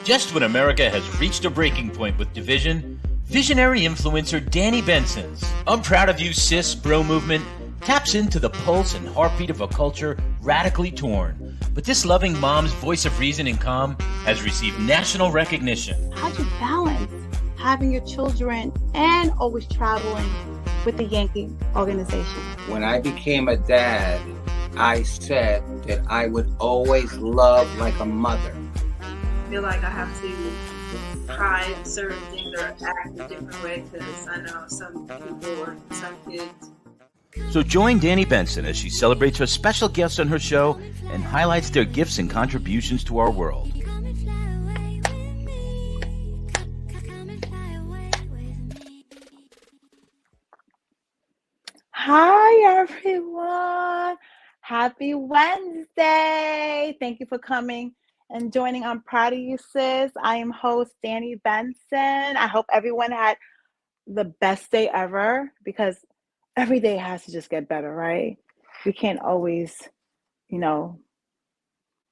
Just when America has reached a breaking point with division, visionary influencer Danni Benson's I'm Proud of You Sis bro movement taps into the pulse and heartbeat of a culture radically torn. But this loving mom's voice of reason and calm has received national recognition. How'd you balance having your children and always traveling with the Yankee organization? When I became a dad, I said that I would always love like a mother. I feel like I have to try certain things or act a different way because I know some people or some kids. So join Danni Benson as she celebrates her special guests on her show and highlights their gifts and contributions to our world. Hi, everyone. Happy Wednesday. Thank you for coming and joining I'm Proud of You Sis. I am host Danni Benson. I hope everyone had the best day ever because every day has to just get better, right? We can't always,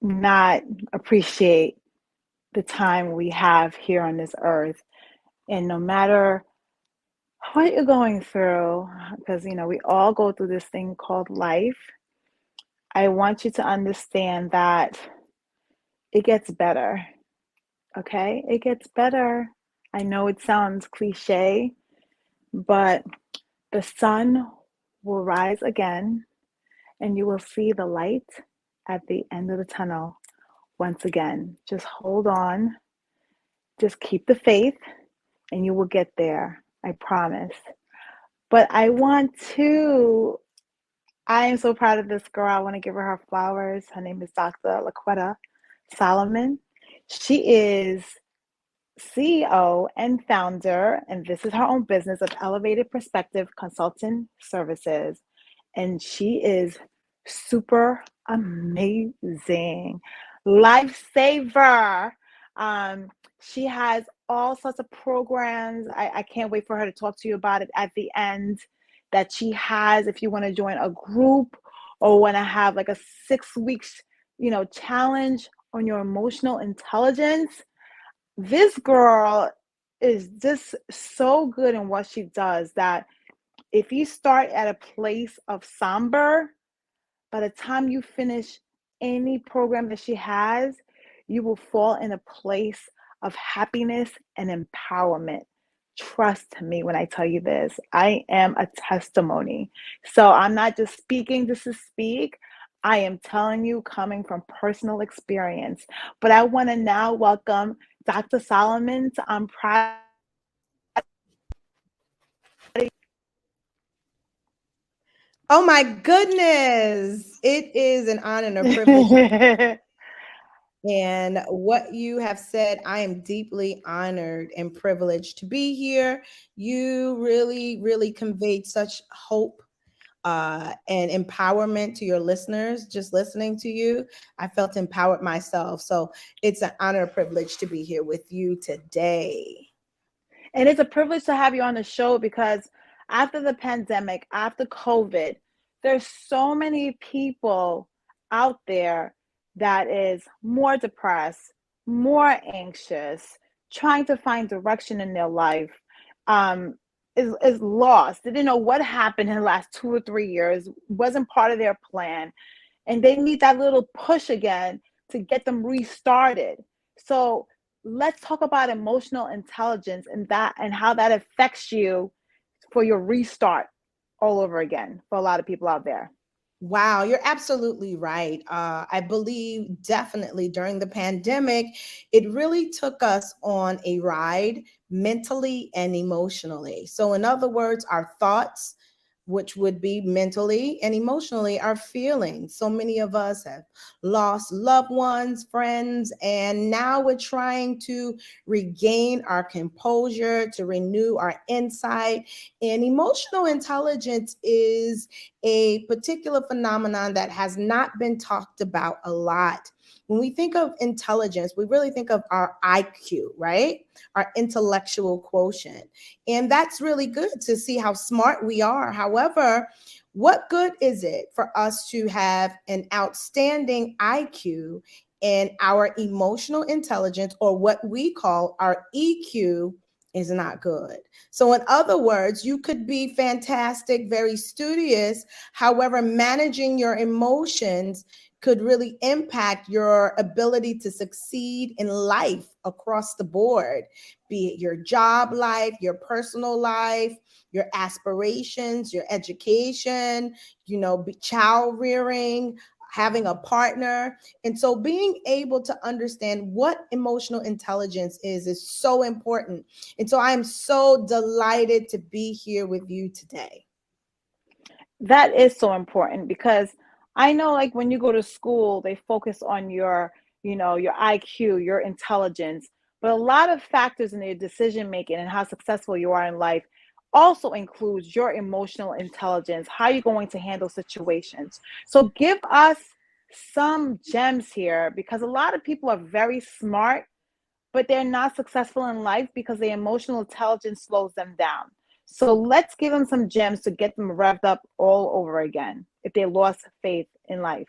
not appreciate the time we have here on this earth. And no matter what you're going through, because, we all go through this thing called life, I want you to understand that it gets better, okay? It gets better. I know it sounds cliche, but the sun will rise again, and you will see the light at the end of the tunnel once again. Just hold on. Just keep the faith, and you will get there. I promise. But I am so proud of this girl. I want to give her flowers. Her name is Dr. LaQuetta Solomon. She is CEO and founder, and this is her own business of Elevated Perspective Consulting Services. And she is super amazing. Lifesaver. She has all sorts of programs. I can't wait for her to talk to you about it at the end that she has. If you want to join a group or want to have like a 6 weeks, challenge on your emotional intelligence, this girl is just so good in what she does that if you start at a place of somber, by the time you finish any program that she has, you will fall in a place of happiness and empowerment. Trust me when I tell you this. I am a testimony. So I'm not just speaking just to speak. I am telling you coming from personal experience. But I want to now welcome Dr. Solomon to I'm Proud. Oh my goodness. It is an honor and a privilege. And what you have said, I am deeply honored and privileged to be here. You really, really conveyed such hope and empowerment to your listeners. Just listening to you, I felt empowered myself. So it's an honor and privilege to be here with you today. And it's a privilege to have you on the show because after the pandemic, after COVID, there's so many people out there that is more depressed, more anxious, trying to find direction in their life, is lost. They didn't know what happened in the last 2 or 3 years, wasn't part of their plan. And they need that little push again to get them restarted. So let's talk about emotional intelligence and how that affects you for your restart all over again for a lot of people out there. Wow, you're absolutely right. I believe definitely during the pandemic, it really took us on a ride mentally and emotionally. So in other words, our thoughts, which would be mentally and emotionally our feelings. So many of us have lost loved ones, friends, and now we're trying to regain our composure, to renew our insight. And emotional intelligence is a particular phenomenon that has not been talked about a lot. When we think of intelligence, we really think of our IQ, right? Our intellectual quotient. And that's really good to see how smart we are. However, what good is it for us to have an outstanding IQ and our emotional intelligence, or what we call our EQ, is not good. So in other words, you could be fantastic, very studious. However, managing your emotions could really impact your ability to succeed in life across the board, be it your job life, your personal life, your aspirations, your education, child rearing, having a partner. And so being able to understand what emotional intelligence is so important. And so I am so delighted to be here with you today. That is so important, because I know, like, when you go to school, they focus on your, your IQ, your intelligence, but a lot of factors in your decision making and how successful you are in life also includes your emotional intelligence, how you're going to handle situations. So give us some gems here, because a lot of people are very smart, but they're not successful in life because their emotional intelligence slows them down. So let's give them some gems to get them revved up all over again if they lost faith in life.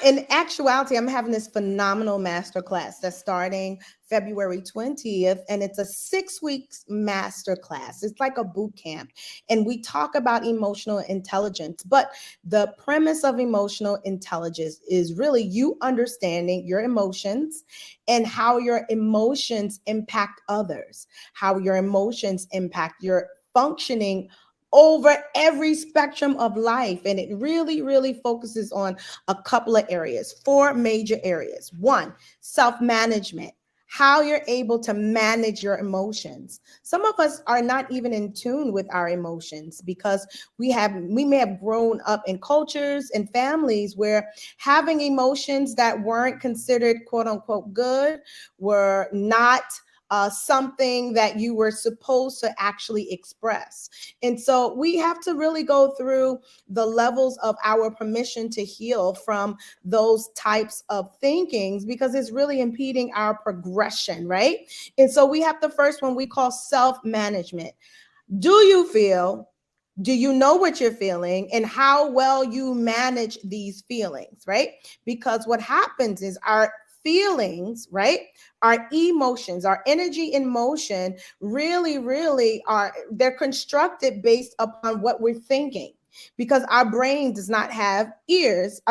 In actuality, I'm having this phenomenal masterclass that's starting February 20th, and it's a 6-week masterclass. It's like a boot camp, and we talk about emotional intelligence. But the premise of emotional intelligence is really you understanding your emotions and how your emotions impact others, how your emotions impact your functioning over every spectrum of life. And it really, really focuses on a couple of areas, 4 major areas. 1, self-management, how you're able to manage your emotions. Some of us are not even in tune with our emotions because we may have grown up in cultures and families where having emotions that weren't considered quote unquote good were not something that you were supposed to actually express. And so we have to really go through the levels of our permission to heal from those types of thinkings, because it's really impeding our progression, right? And so we have the first one we call self-management. Do you know what you're feeling and how well you manage these feelings, right? Because what happens is our feelings, right? Our emotions, our energy in motion really they're constructed based upon what we're thinking, because our brain does not have ears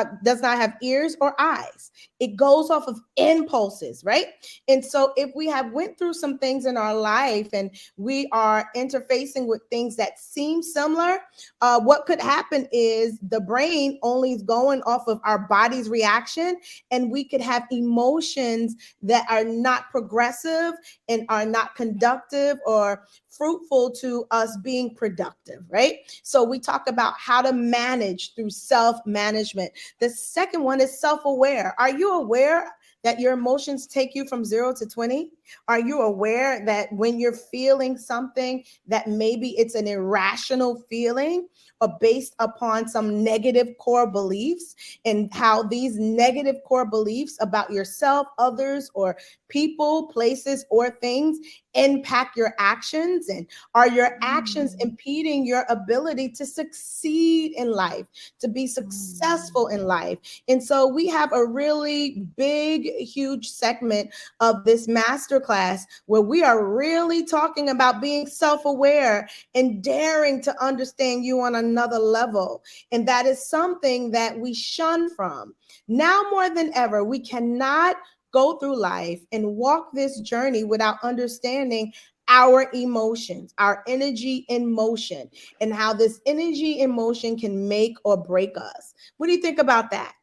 or eyes. It goes off of impulses, right? And so if we have went through some things in our life and we are interfacing with things that seem similar, what could happen is the brain only is going off of our body's reaction, and we could have emotions that are not progressive and are not conductive or fruitful to us being productive, right? So we talk about how to manage through self-management. The second one is self-aware. Are you aware that your emotions take you from 0 to 20? Are you aware that when you're feeling something that maybe it's an irrational feeling or based upon some negative core beliefs, and how these negative core beliefs about yourself, others, or people, places, or things impact your actions? And are your actions impeding your ability to succeed in life, to be successful in life? And so we have a really big, huge segment of this masterclass where we are really talking about being self-aware and daring to understand you on another level. And that is something that we shun from. Now more than ever, we cannot go through life and walk this journey without understanding our emotions, our energy in motion, and how this energy in motion can make or break us. What do you think about that?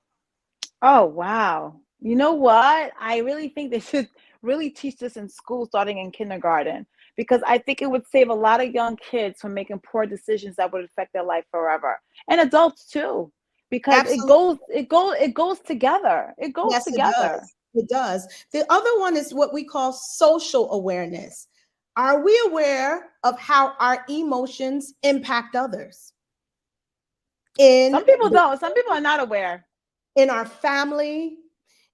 Oh, wow. You know what? I really think they should really teach this in school starting in kindergarten, because I think it would save a lot of young kids from making poor decisions that would affect their life forever. And adults too, because Absolutely. it goes together. It goes Yes, it together. does. It does. The other one is what we call social awareness. Are we aware of how our emotions impact others in Some people don't. Some people are not aware. in our family,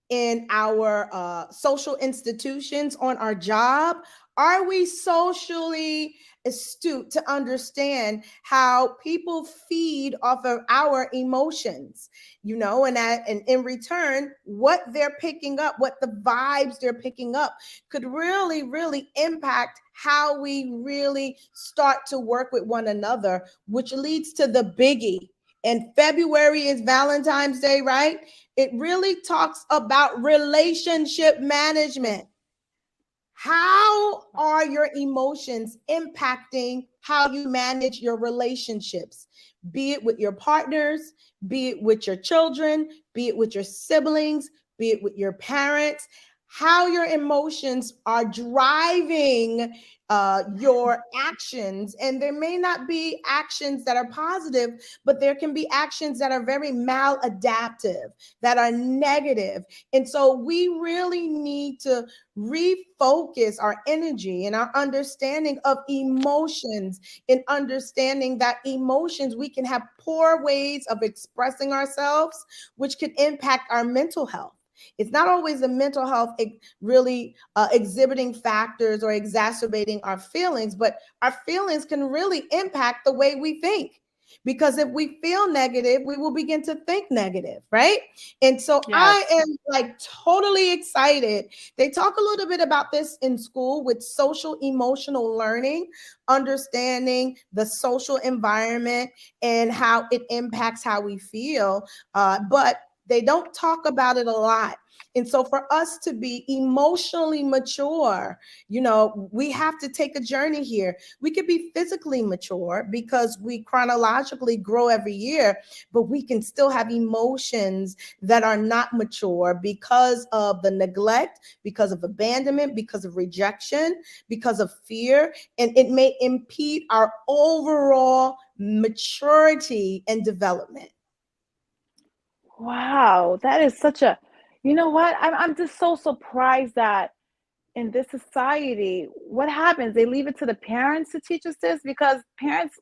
in our social institutions, on our job? Are we socially astute to understand how people feed off of our emotions? And in return, what they're picking up, what the vibes they're picking up could really, really impact how we really start to work with one another, which leads to the biggie. And February is Valentine's Day, right? It really talks about relationship management. How are your emotions impacting how you manage your relationships? Be it with your partners, be it with your children, be it with your siblings, be it with your parents. How your emotions are driving your actions. And there may not be actions that are positive, but there can be actions that are very maladaptive, that are negative. And so we really need to refocus our energy and our understanding of emotions, in understanding that emotions, we can have poor ways of expressing ourselves, which could impact our mental health. It's not always the mental health really exhibiting factors or exacerbating our feelings, but our feelings can really impact the way we think. Because if we feel negative, we will begin to think negative, right? And so Yes. I am like totally excited. They talk a little bit about this in school with social emotional learning, understanding the social environment and how it impacts how we feel. But they don't talk about it a lot. And so for us to be emotionally mature, we have to take a journey here. We could be physically mature because we chronologically grow every year, but we can still have emotions that are not mature because of the neglect, because of abandonment, because of rejection, because of fear, and it may impede our overall maturity and development. Wow, that is such a, you know what? I'm just so surprised that in this society, what happens? They leave it to the parents to teach us this, because parents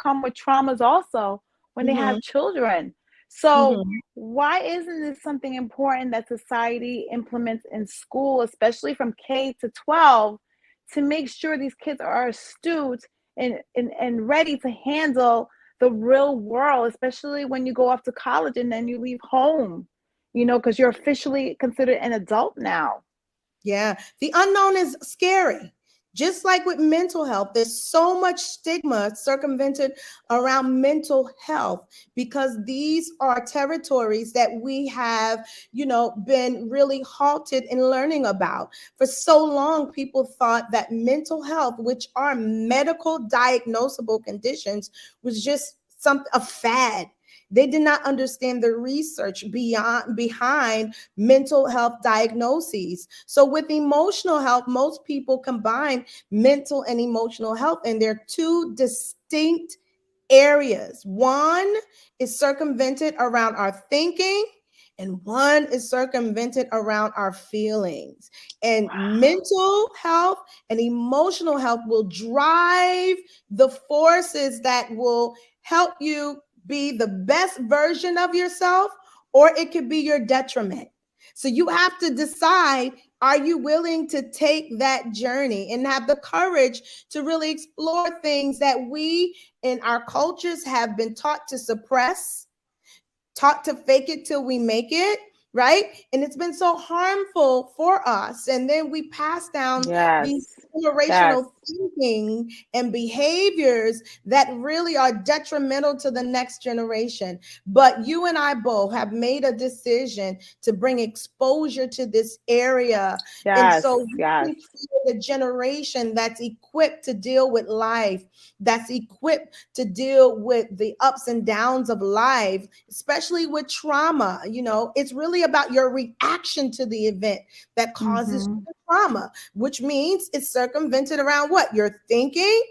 come with traumas also when they Mhm. have children. So Mhm. why isn't this something important that society implements in school, especially from K to 12, to make sure these kids are astute and ready to handle the real world, especially when you go off to college and then you leave home, because you're officially considered an adult now. Yeah, the unknown is scary. Just like with mental health, there's so much stigma circumvented around mental health because these are territories that we have, been really halted in learning about. For so long, people thought that mental health, which are medical diagnosable conditions, was just a fad. They did not understand the research behind mental health diagnoses. So with emotional health, most people combine mental and emotional health, and they're two distinct areas. One is circumvented around our thinking, and one is circumvented around our feelings. And mental health and emotional health will drive the forces that will help you be the best version of yourself, or it could be your detriment. So you have to decide, are you willing to take that journey and have the courage to really explore things that we in our cultures have been taught to suppress, taught to fake it till we make it, right? And it's been so harmful for us. And then we pass down these Yes. Yes. generational thinking and behaviors that really are detrimental to the next generation. But you and I both have made a decision to bring exposure to this area. And Yes. so we Yes. can create a generation that's equipped to deal with life, that's equipped to deal with the ups and downs of life, especially with trauma. It's really about your reaction to the event that causes Mhm. the trauma, which means it's circumvented around what? Your thinking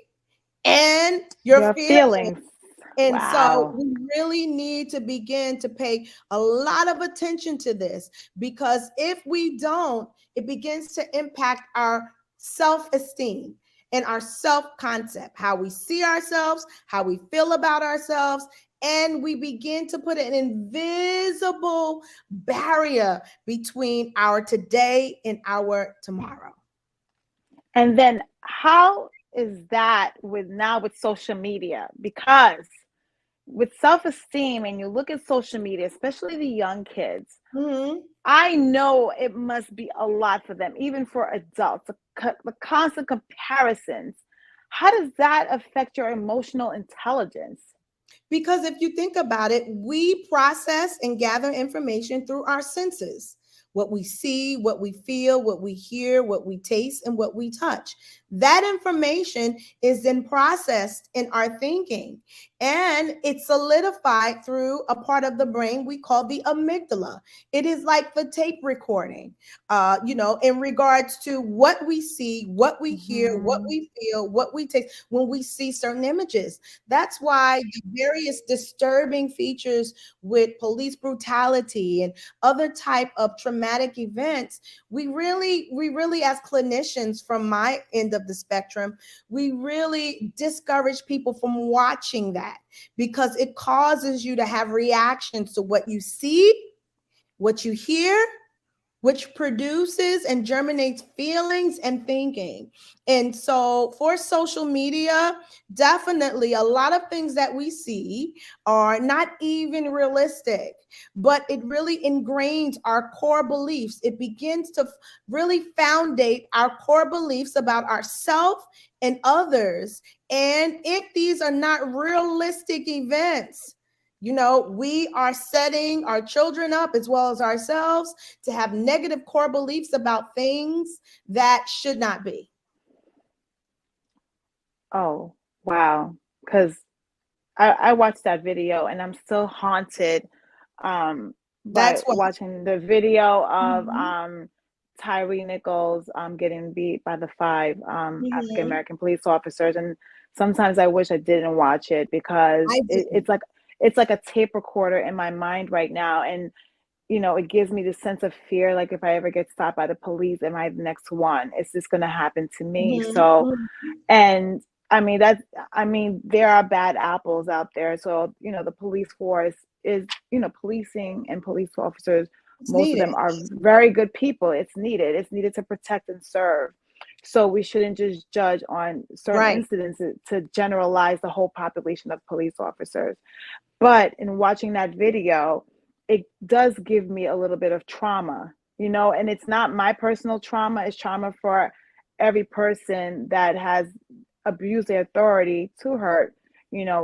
and your Your feelings. feelings. And so Wow. we really need to begin to pay a lot of attention to this, because if we don't, it begins to impact our self-esteem and our self-concept, how we see ourselves, how we feel about ourselves, and we begin to put an invisible barrier between our today and our tomorrow. And then how is that with social media? Because with self-esteem, and you look at social media, especially the young kids, I know it must be a lot for them, even for adults, the constant comparisons. How does that affect your emotional intelligence? Because if you think about it, we process and gather information through our senses. What we see, what we feel, what we hear, what we taste, and what we touch. That information is then processed in our thinking, and it's solidified through a part of the brain we call the amygdala. It is like the tape recording, in regards to what we see, what we hear, what we feel, what we taste when we see certain images. That's why the various disturbing features with police brutality and other type of traumatic events, we really as clinicians, from my end of the spectrum, we really discourage people from watching that, because it causes you to have reactions to what you see, what you hear, which produces and germinates feelings and thinking. And so for social media, definitely a lot of things that we see are not even realistic, but it really ingrains our core beliefs. It begins to really foundate our core beliefs about ourselves and others. And if these are not realistic events, we are setting our children up, as well as ourselves, to have negative core beliefs about things that should not be. Oh, wow. Because I watched that video and I'm still haunted by watching the video of Tyree Nichols getting beat by the 5 African-American police officers. And sometimes I wish I didn't watch it, because it's like a tape recorder in my mind right now. And, it gives me this sense of fear. Like, if I ever get stopped by the police, am I the next one? Is this going to happen to me? So, and there are bad apples out there. So, the police force is, policing and police officers, most of them are very good people. It's needed to protect and serve. So we shouldn't just judge on certain incidents to generalize the whole population of police officers. But in watching that video, it does give me a little bit of trauma, and it's not my personal trauma. It's trauma for every person that has abused their authority to hurt,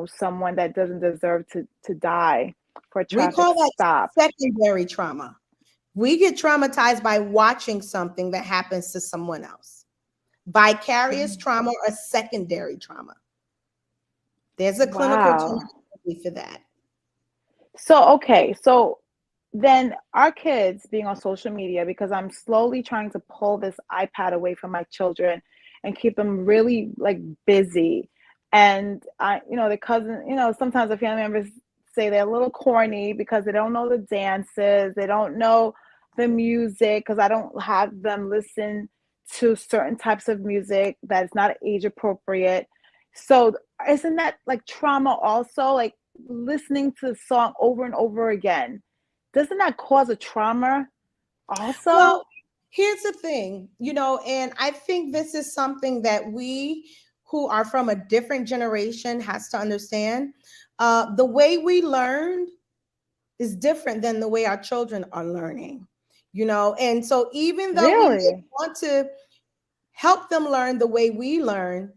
someone that doesn't deserve to die for a traffic stop. We call that secondary trauma. We get traumatized by watching something that happens to someone else. Vicarious trauma or secondary trauma. There's a clinical term for that. So then our kids being on social media, because I'm slowly trying to pull this iPad away from my children and keep them really busy. And the cousin, sometimes the family members say they're a little corny because they don't know the dances, they don't know the music, because I don't have them listen to certain types of music that's not age appropriate. So isn't that trauma also, listening to the song over and over again? Doesn't that cause a trauma also? Well, here's the thing, and I think this is something that we who are from a different generation has to understand. The way we learned is different than the way our children are learning, and so even though we want to help them learn the way we learn,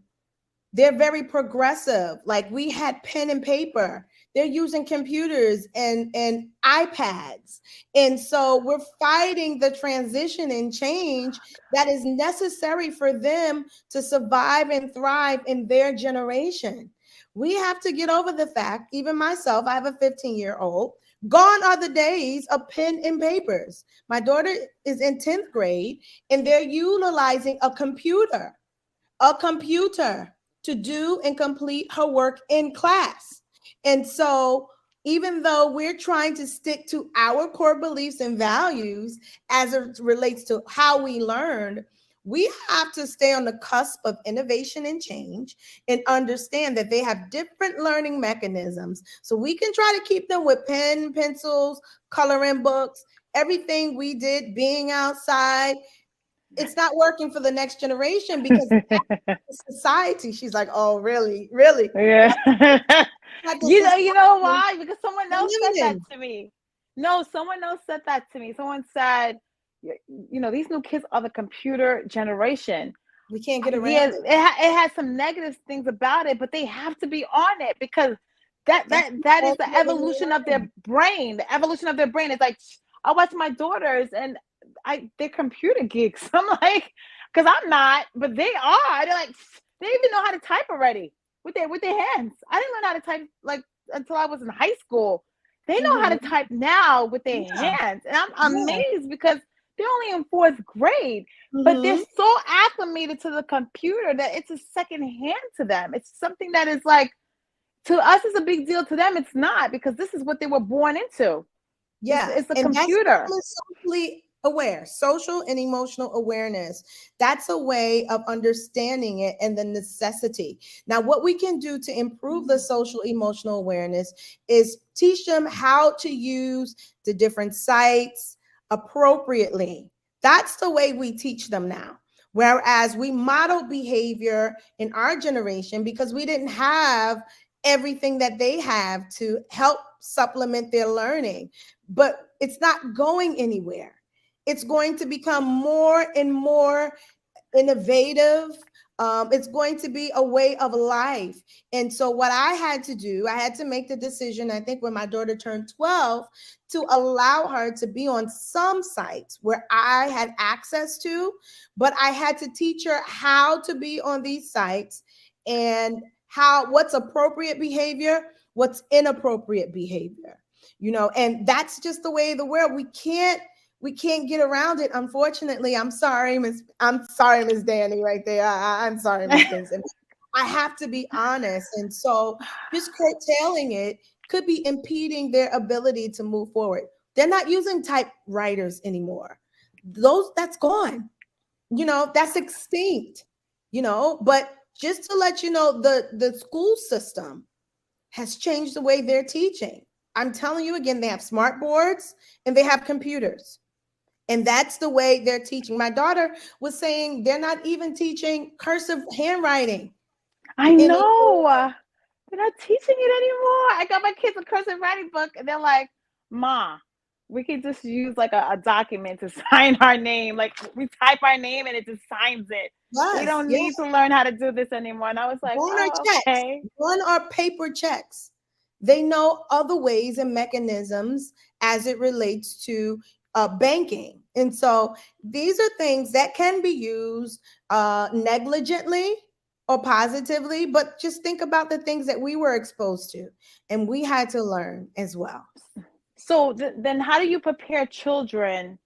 they're very progressive. Like, we had pen and paper. They're using computers and iPads. And so we're fighting the transition and change that is necessary for them to survive and thrive in their generation. We have to get over the fact, even myself, I have a 15-year-old, gone are the days of pen and papers. My daughter is in 10th grade, and they're utilizing a computer to do and complete her work in class. And so even though we're trying to stick to our core beliefs and values as it relates to how we learned, We have to stay on the cusp of innovation and change and understand that they have different learning mechanisms. So we can try to keep them with pen, pencils, coloring books, everything we did being outside. It's not working for the next generation because society, she's like, oh, really? Really? Yeah. You know Society why? Because someone else said that to me. No, someone else said that to me. Someone said, you know, these new kids are the computer generation. We can't get around Yeah, it. it has some negative things about it, but they have to be on it because that is the evolution of their brain. The evolution of their brain is like, I watch my daughters and they're computer geeks. I'm like, because I'm not, but they are. They're like, they even know how to type already with their hands. I didn't learn how to type like until I was in high school. They know how to type now with their hands, and I'm amazed because they're only in 4th grade, but they're so acclimated to the computer that it's a second hand to them. It's something that is like, to us it's a big deal, to them it's not, because this is what they were born into. Yeah, it's a computer. That's socially aware, social and emotional awareness. That's a way of understanding it and the necessity. Now, what we can do to improve the social emotional awareness is teach them how to use the different sites appropriately. That's the way we teach them now. Whereas we model behavior in our generation because we didn't have everything that they have to help supplement their learning. But it's not going anywhere. It's going to become more and more innovative. It's going to be a way of life. And so what I had to do, I had to make the decision, I think when my daughter turned 12, to allow her to be on some sites where I had access to, but I had to teach her how to be on these sites and what's appropriate behavior, what's inappropriate behavior, you know, and that's just the way of the world. We can't get around it. Unfortunately, I'm sorry, Miss Danni, right there. I'm sorry, Miss Benson. I have to be honest. And so just curtailing it could be impeding their ability to move forward. They're not using typewriters anymore. That's gone. You know, that's extinct, you know, but just to let you know, the school system has changed the way they're teaching. I'm telling you again, they have smart boards and they have computers. And that's the way they're teaching. My daughter was saying they're not even teaching cursive handwriting. I know. They're not teaching it anymore. I got my kids a cursive writing book and they're like, Ma, we could just use like a document to sign our name. Like we type our name and it just signs it. Yes, we don't need to learn how to do this anymore. And I was like, okay. One are paper checks. They know other ways and mechanisms as it relates to banking. And so these are things that can be used negligently or positively, but just think about the things that we were exposed to and we had to learn as well. So then how do you prepare children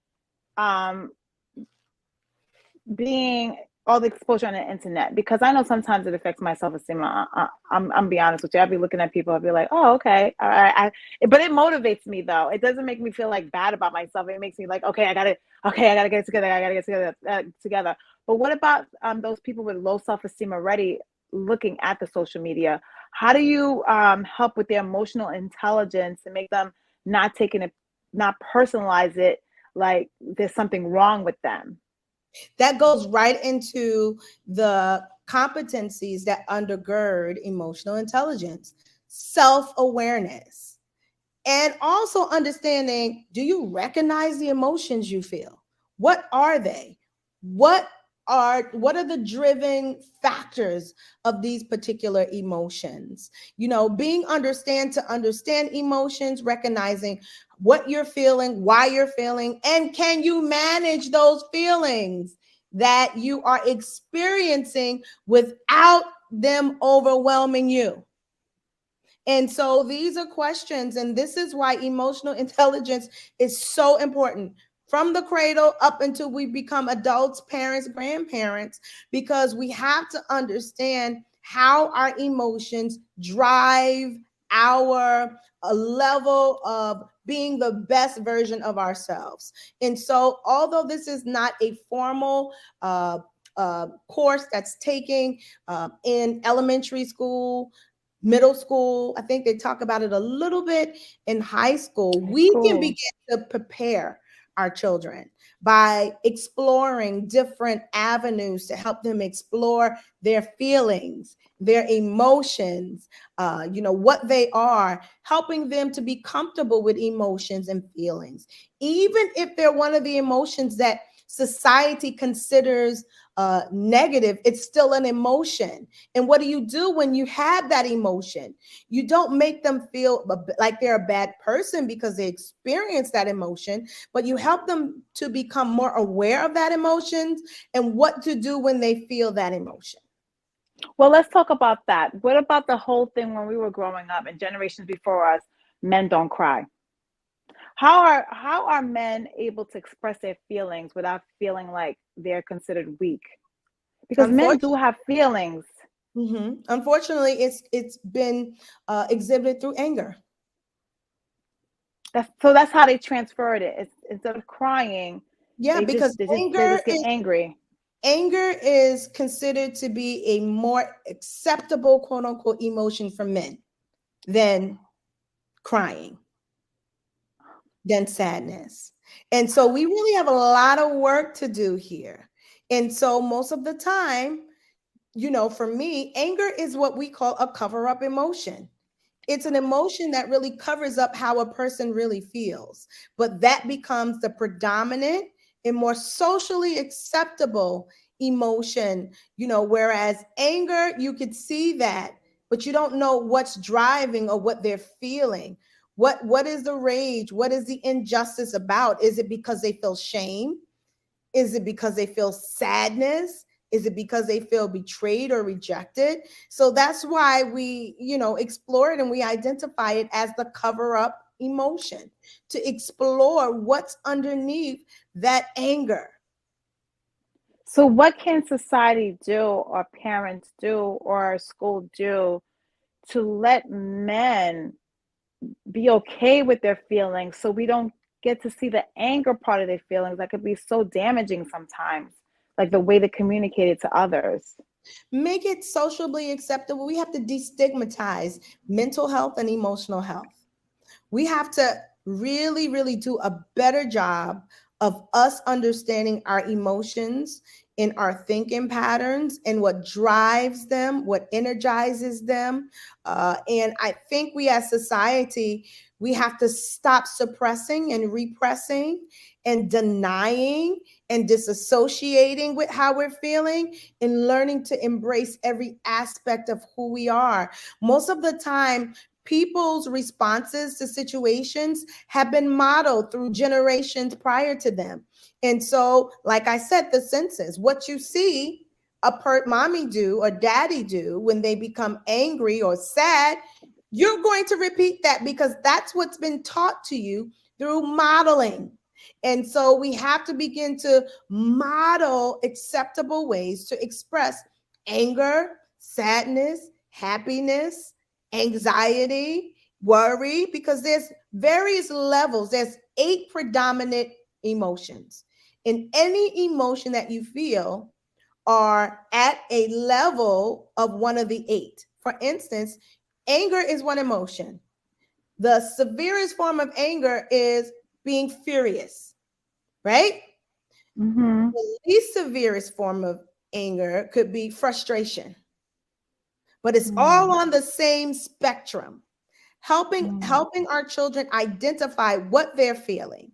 being all the exposure on the internet? Because I know sometimes it affects my self-esteem. I'm be honest with you. I'll be looking at people, I'll be like, oh, okay. All right. But it motivates me though. It doesn't make me feel like bad about myself. It makes me like, okay, I gotta get it together. I gotta get together. But what about those people with low self-esteem already looking at the social media? How do you help with their emotional intelligence and make them not personalize it like there's something wrong with them? That goes right into the competencies that undergird emotional intelligence, self-awareness, and also understanding, do you recognize the emotions you feel? What are they? What are the driven factors of these particular emotions? You know, to understand emotions, recognizing what you're feeling, why you're feeling, and can you manage those feelings that you are experiencing without them overwhelming you? And so these are questions, and this is why emotional intelligence is so important from the cradle up until we become adults, parents, grandparents, because we have to understand how our emotions drive our level of being the best version of ourselves. And so although this is not a formal course that's taking in elementary school, middle school. I think they talk about it a little bit in high school. We can begin to prepare our children by exploring different avenues to help them explore their feelings, their emotions, what they are, helping them to be comfortable with emotions and feelings, even if they're one of the emotions that society considers negative. It's still an emotion. And what do you do when you have that emotion? You don't make them feel like they're a bad person because they experience that emotion, but you help them to become more aware of that emotion and what to do when they feel that emotion. Well, let's talk about that. What about the whole thing when we were growing up and generations before us, men don't cry? How are men able to express their feelings without feeling like they're considered weak? Because men do have feelings. Unfortunately, it's been exhibited through anger. That's how they transferred it. It's, instead of crying, because they just get angry. Anger is considered to be a more acceptable, quote unquote, emotion for men than crying, than sadness. And so we really have a lot of work to do here. And so most of the time, for me, anger is what we call a cover-up emotion. It's an emotion that really covers up how a person really feels, but that becomes the predominant and more socially acceptable emotion, whereas anger, you could see that, but you don't know what's driving or what they're feeling. What is the rage? What is the injustice about? Is it because they feel shame? Is it because they feel sadness? Is it because they feel betrayed or rejected? So that's why we, explore it and we identify it as the cover-up emotion, to explore what's underneath that anger. So what can society do, or parents do, or school do to let men be okay with their feelings, so we don't get to see the anger part of their feelings that could be so damaging sometimes, like the way they communicate it to others? Make it socially acceptable. We have to destigmatize mental health and emotional health. We have to really, really do a better job of us understanding our emotions in our thinking patterns and what drives them, what energizes them. And I think we as society, we have to stop suppressing and repressing and denying and disassociating with how we're feeling and learning to embrace every aspect of who we are. Most of the time, people's responses to situations have been modeled through generations prior to them. And so, like I said, the senses, what you see mommy do or daddy do when they become angry or sad, you're going to repeat that because that's what's been taught to you through modeling. And so we have to begin to model acceptable ways to express anger, sadness, happiness, anxiety, worry, because there's various levels. There's 8 predominant emotions. And any emotion that you feel are at a level of one of the 8. For instance, anger is one emotion. The severest form of anger is being furious, right? The least severest form of anger could be frustration. But it's all on the same spectrum. Helping our children identify what they're feeling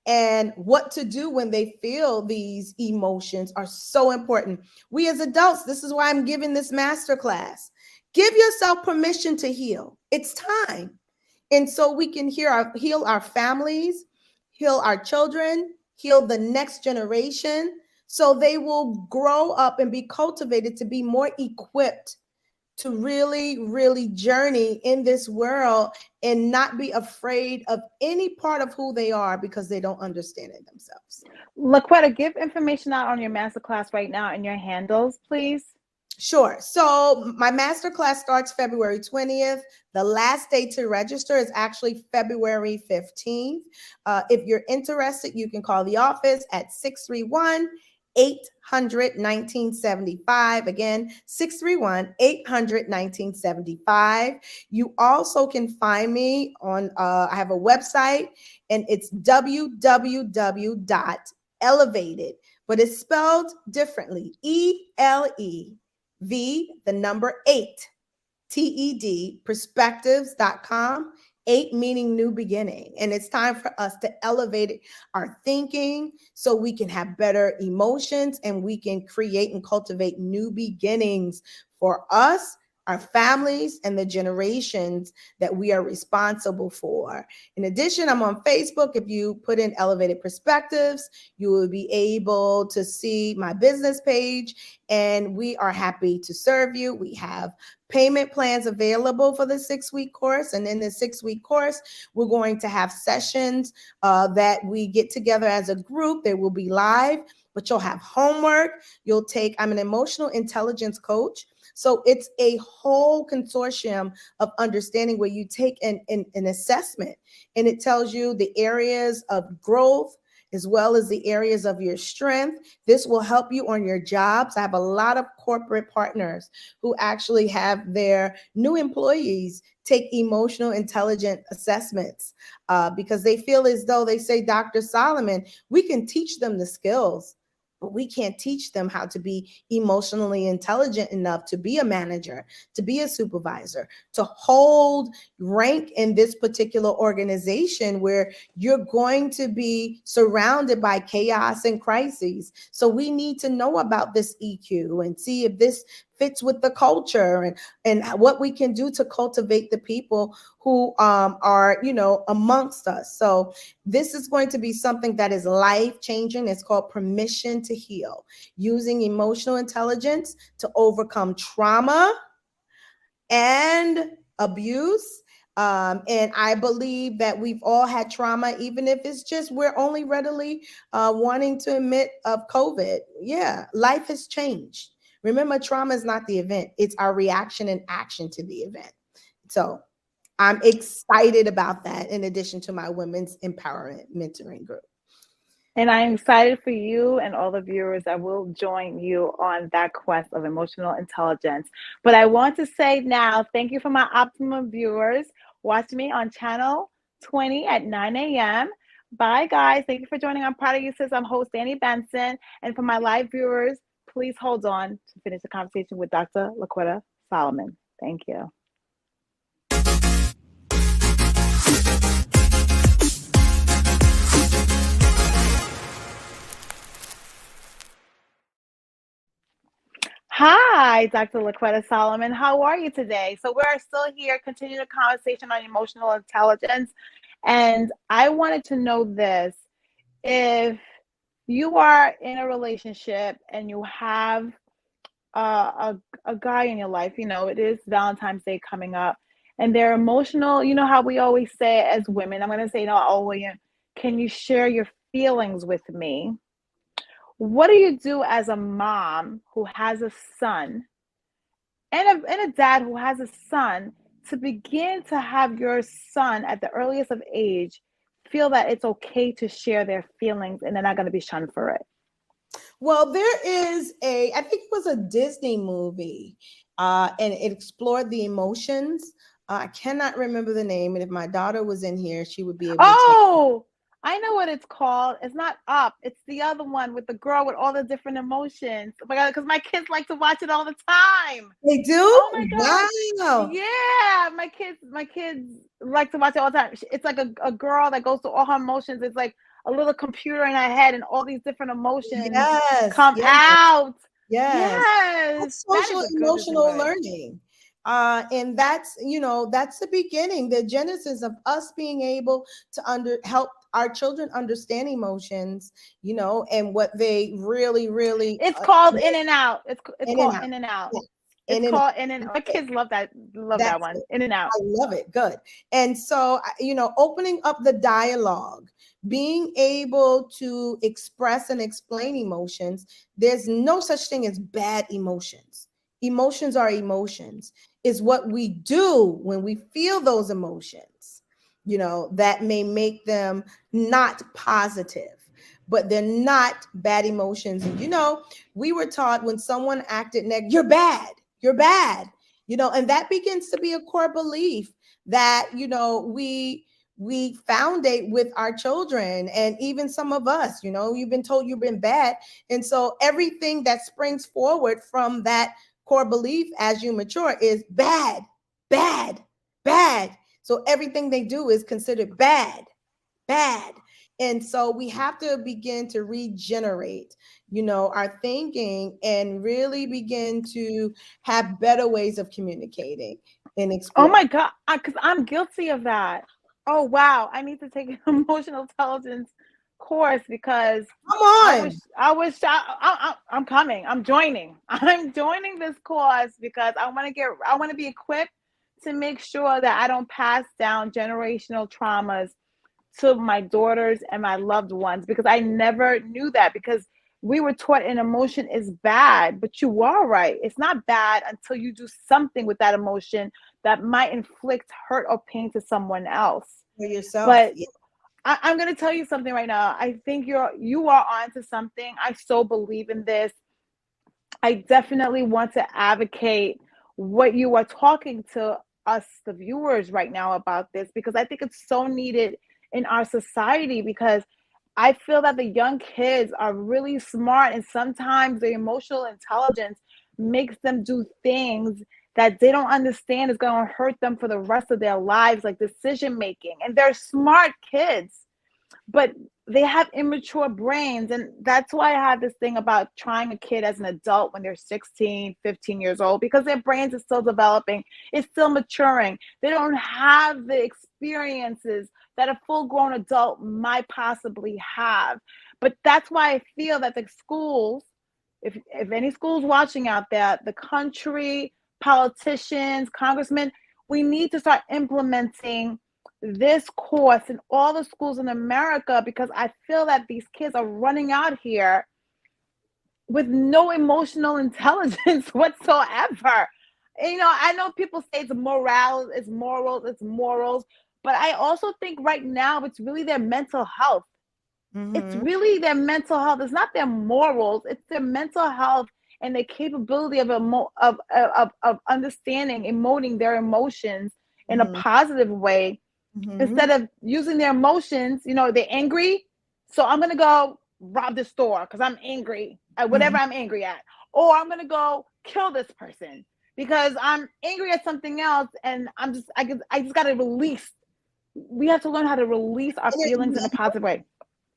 and what to do when they feel these emotions are so important. We as adults, this is why I'm giving this masterclass. Give yourself permission to heal. It's time. And so we can heal our families, heal our children, heal the next generation, so they will grow up and be cultivated to be more equipped to really, really journey in this world and not be afraid of any part of who they are because they don't understand it themselves. LaQuetta, give information out on your masterclass right now and your handles, please. Sure. So my masterclass starts February 20th. The last day to register is actually February 15th. If you're interested, you can call the office at 800-1975. Again, 631-800-1975. You also can find me on, I have a website, and it's www.elevated, but it's spelled differently. ELEV, the number 8, TED, perspectives.com. 8 meaning new beginning. And it's time for us to elevate our thinking so we can have better emotions and we can create and cultivate new beginnings for us, our families, and the generations that we are responsible for. In addition, I'm on Facebook. If you put in Elevated Perspectives, you will be able to see my business page, and we are happy to serve you. We have payment plans available for the 6-week course. And in the 6-week course, we're going to have sessions that we get together as a group. They will be live, but you'll have homework. I'm an emotional intelligence coach. So it's a whole consortium of understanding where you take an assessment, and it tells you the areas of growth as well as the areas of your strength. This will help you on your jobs. I have a lot of corporate partners who actually have their new employees take emotional intelligence assessments because they feel as though, they say, Dr. Solomon, we can teach them the skills, but we can't teach them how to be emotionally intelligent enough to be a manager, to be a supervisor, to hold rank in this particular organization where you're going to be surrounded by chaos and crises. So we need to know about this EQ and see if this fits with the culture and what we can do to cultivate the people who are, amongst us. So this is going to be something that is life-changing. It's called Permission to Heal, using emotional intelligence to overcome trauma and abuse. And I believe that we've all had trauma, even if it's just we're only readily wanting to admit of COVID. Yeah, life has changed. Remember, trauma is not the event. It's our reaction and action to the event. So I'm excited about that, in addition to my women's empowerment mentoring group. And I'm excited for you and all the viewers that will join you on that quest of emotional intelligence. But I want to say now, thank you for my optimum viewers. Watch me on channel 20 at 9 a.m. Bye, guys. Thank you for joining. I'm Proud of You Sis. I'm host Danni Benson. And for my live viewers, please hold on to finish the conversation with Dr. LaQuetta Solomon. Thank you. Hi, Dr. LaQuetta Solomon. How are you today? So we're still here, continuing the conversation on emotional intelligence. And I wanted to know this. If you are in a relationship and you have a guy in your life, it is Valentine's Day coming up, and they're emotional, how we always say as women, I'm going to say, can you share your feelings with me? What do you do as a mom who has a son and a dad who has a son to begin to have your son at the earliest of age feel that it's okay to share their feelings and they're not going to be shunned for it? Well, there is I think it was a Disney movie, and it explored the emotions. I cannot remember the name. And if my daughter was in here, she would be able to I know what it's called. It's not Up. It's the other one with the girl with all the different emotions. Oh my God, because my kids like to watch it all the time. They do? Oh my God. Wow. Yeah, my kids like to watch it all the time. It's like a girl that goes through all her emotions. It's like a little computer in her head, and all these different emotions come out. Yes. That's social emotional learning. And that's the beginning, the genesis of us being able to help our children understand emotions, and what they really, really. It's called In and Out. It's called In and Out. Yeah. It's called In and Out. My kids love that one. In and Out. I love it. Good. And so, opening up the dialogue, being able to express and explain emotions. There's no such thing as bad emotions. Emotions are emotions. Is what we do when we feel those emotions, that may make them not positive. but they're not bad emotions. And we were taught when someone acted negative, you're bad, you're bad, and that begins to be a core belief that we foundate with our children, and even some of us, you've been told you've been bad. And so everything that springs forward from that core belief as you mature is bad, bad, bad. So everything they do is considered bad, bad. And so we have to begin to regenerate, our thinking, and really begin to have better ways of communicating and Oh expressing. my God, because I'm guilty of that. Oh wow, I need to take an emotional intelligence course because Come on. I'm coming. I'm joining. I'm joining this course because I want to be equipped to make sure that I don't pass down generational traumas to my daughters and my loved ones, because I never knew that, because we were taught an emotion is bad, but you are right. It's not bad until you do something with that emotion that might inflict hurt or pain to someone else. For yourself. But Yeah. I'm going to tell you something right now. I think you are onto something. I so believe in this. I definitely want to advocate what you are talking to us, the viewers, right now about this, because I think it's so needed in our society, because I feel that the young kids are really smart, and sometimes the emotional intelligence makes them do things that they don't understand is going to hurt them for the rest of their lives, like decision making. And they're smart kids, but they have immature brains. And that's why I have this thing about trying a kid as an adult when they're 16, 15 years old, because their brains are still developing, it's still maturing. They don't have the experiences that a full-grown adult might possibly have. But that's why I feel that the schools, if any schools watching out there, the country, politicians, congressmen, we need to start implementing this course in all the schools in America, because I feel that these kids are running out here with no emotional intelligence whatsoever. And, I know people say it's morale, it's morals, but I also think right now it's really their mental health. It's really their mental health. It's not their morals. It's their mental health and their capability of understanding, emoting their emotions in a positive way, instead of using their emotions. They're angry, so I'm gonna go rob the store because I'm angry at whatever I'm angry at, or I'm gonna go kill this person because I'm angry at something else, and I just gotta release. We have to learn how to release our feelings in a positive way.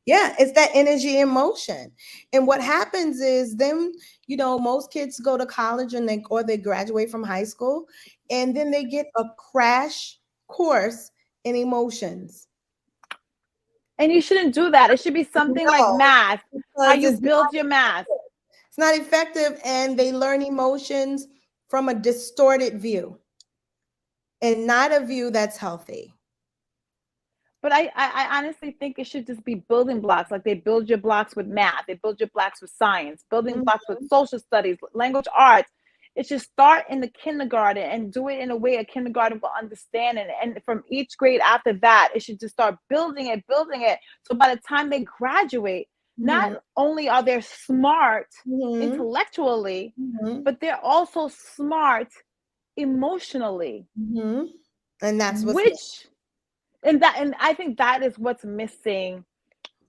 Yeah, it's that energy and motion. And what happens is then, most kids go to college or they graduate from high school, and then they get a crash course in emotions. And you shouldn't do that. It should be something like math, how you build your math. It's not effective, and they learn emotions from a distorted view and not a view that's healthy. But I honestly think it should just be building blocks. Like they build your blocks with math, they build your blocks with science, building blocks with social studies, language arts. It should start in the kindergarten and do it in a way a kindergarten will understand it. And from each grade after that, it should just start building it. So by the time they graduate, not only are they smart intellectually, but they're also smart emotionally. And that's and I think that is what's missing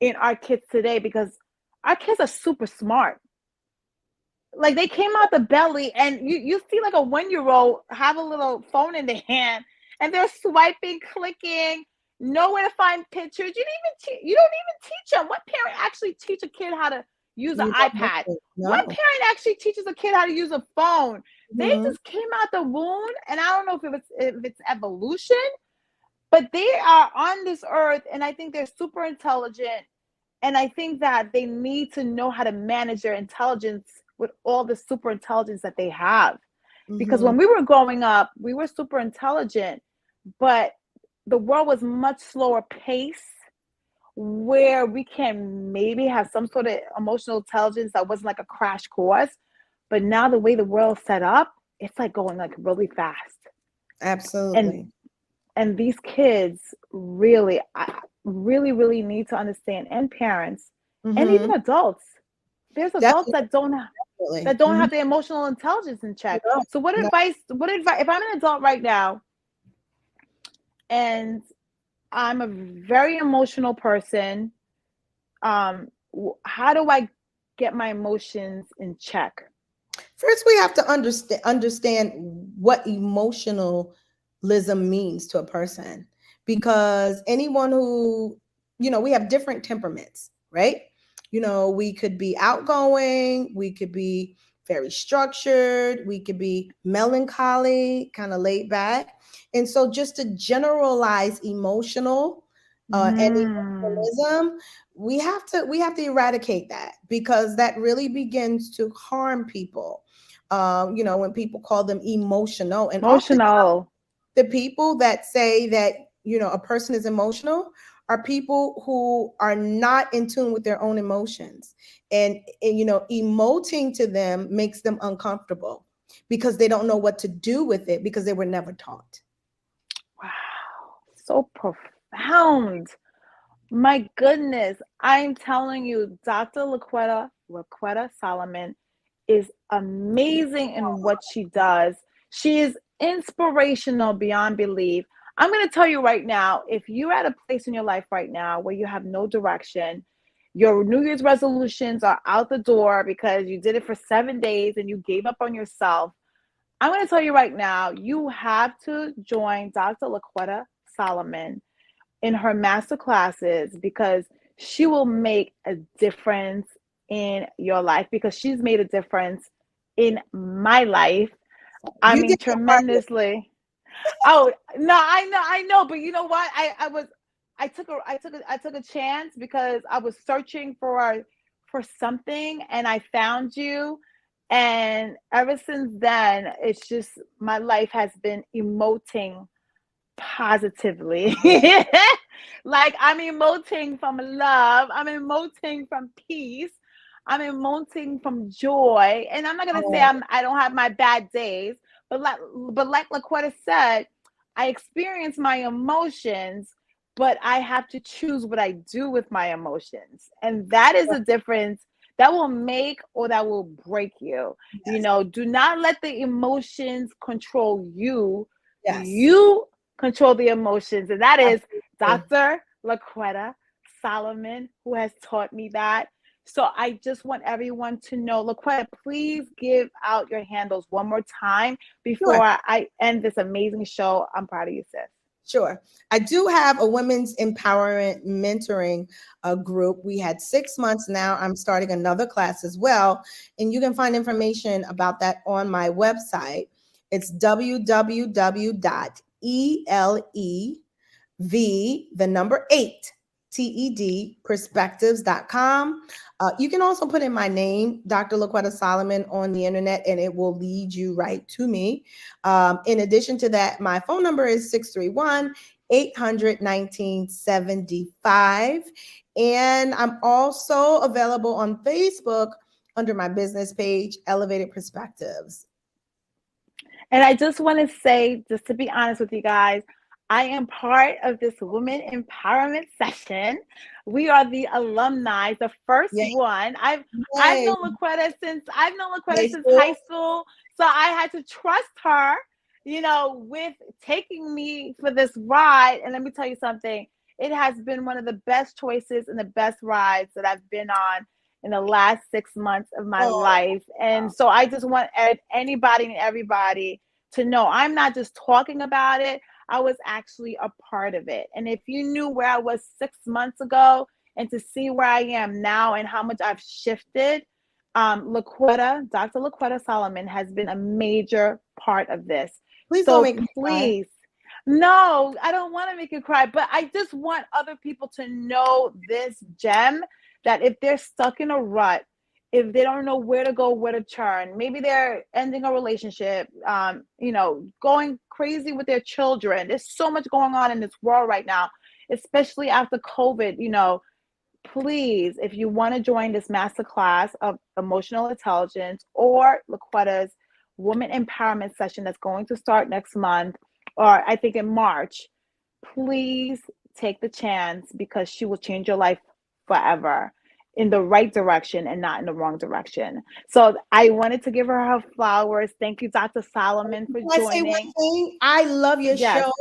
in our kids today, because our kids are super smart. Like they came out the belly, and you see like a 1-year-old have a little phone in their hand, and they're swiping, clicking, know where to find pictures. You don't even teach them. What parent actually teach a kid how to use an iPad? No. What parent actually teaches a kid how to use a phone? They just came out the womb, and I don't know if it's evolution, but they are on this earth, and I think they're super intelligent. And I think that they need to know how to manage their intelligence with all the super intelligence that they have. Because when we were growing up, we were super intelligent, but the world was much slower pace, where we can maybe have some sort of emotional intelligence that wasn't like a crash course. But now the way the world's set up, it's like going like really fast. Absolutely. And these kids really, really need to understand, and parents And even Mm-hmm. adults. There's adults Definitely. that don't Mm-hmm. have the emotional intelligence in check. No, So what no. advice, if I'm an adult right now and I'm a very emotional person, how do I get my emotions in check? First, we have to understand what emotionalism means to a person, because anyone who, we have different temperaments, right? We could be outgoing, we could be very structured, we could be melancholy, kind of laid back. And so, just to generalize emotional and Mm. emotionalism, we have to eradicate that, because that really begins to harm people. When people call them emotional, and often Emotional. the people that say that a person is emotional are people who are not in tune with their own emotions, and emoting to them makes them uncomfortable because they don't know what to do with it, because they were never taught. Wow. So profound. My goodness. I'm telling you, Dr. LaQuetta Solomon is amazing in what she does. She is inspirational beyond belief. I'm going to tell you right now, if you're at a place in your life right now where you have no direction, your New Year's resolutions are out the door because you did it for 7 days and you gave up on yourself, I'm going to tell you right now, you have to join Dr. LaQuetta Solomon in her master classes, because she will make a difference in your life, because she's made a difference in my life. I You mean, did your part. tremendously. Oh, no, I know, but you know what? I took a chance because I was searching for something and I found you. And ever since then, it's just my life has been emoting positively. Like I'm emoting from love, I'm emoting from peace, I'm emoting from joy. And I'm not gonna say Oh, I don't have my bad days, but like LaQuetta said, I experience my emotions, but I have to choose what I do with my emotions. And that is a difference that will make or that will break you. yes, Do not let the emotions control you. yes, You control the emotions. And that is absolutely. Dr. LaQuetta Solomon, who has taught me that. So I just want everyone to know, LaQuetta, please give out your handles one more time before Sure. I end this amazing show. I'm proud of you, sis. Sure. I do have a women's empowerment mentoring group. We had 6 months now. I'm starting another class as well. And you can find information about that on my website. It's www.elev, perspectives.com. You can also put in my name, Dr. LaQuetta Solomon, on the internet, and it will lead you right to me. In addition to that, my phone number is 631-800-1975. And I'm also available on Facebook under my business page, Elevated Perspectives. And I just want to say, just to be honest with you guys, I am part of this women empowerment session. We are the alumni, the first Yay. one. I've Yay. known LaQuetta High since high school. school, so I had to trust her, with taking me for this ride. And let me tell you something, it has been one of the best choices and the best rides that I've been on in the last 6 months of my Oh, life. And so I just want anybody and everybody to know I'm not just talking about it, I was actually a part of it. And if you knew where I was 6 months ago and to see where I am now and how much I've shifted, Dr. LaQuetta Solomon has been a major part of this. please don't So make me cry. please, no, I don't want to make you cry, but I just want other people to know this gem, that if they're stuck in a rut, if they don't know where to go, where to turn, maybe they're ending a relationship, going crazy with their children. There's so much going on in this world right now, especially after COVID. Please, if you want to join this masterclass of emotional intelligence or LaQuetta's woman empowerment session that's going to start next month, or I think in March, please take the chance, because she will change your life forever. in the right direction and not in the wrong direction. So I wanted to give her flowers. Thank you, Dr. Solomon, for Can I say one joining. thing? I love your Yes. show.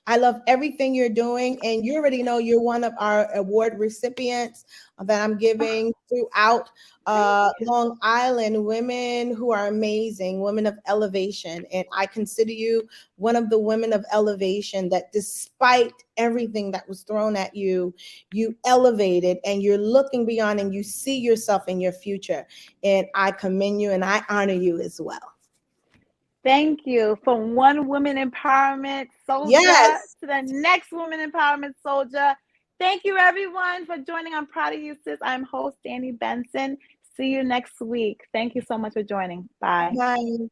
I love everything you're doing. And you already know you're one of our award recipients that I'm giving throughout Long Island. Women who are amazing, women of elevation. And I consider you one of the women of elevation that despite everything that was thrown at you, you elevated and you're looking beyond and you see yourself in your future. And I commend you and I honor you as well. Thank you. From one woman empowerment soldier Yes. to the next woman empowerment soldier. Thank you, everyone, for joining. I'm Proud of You Sis. I'm host Danni Benson. See you next week. Thank you so much for joining. Bye. Bye.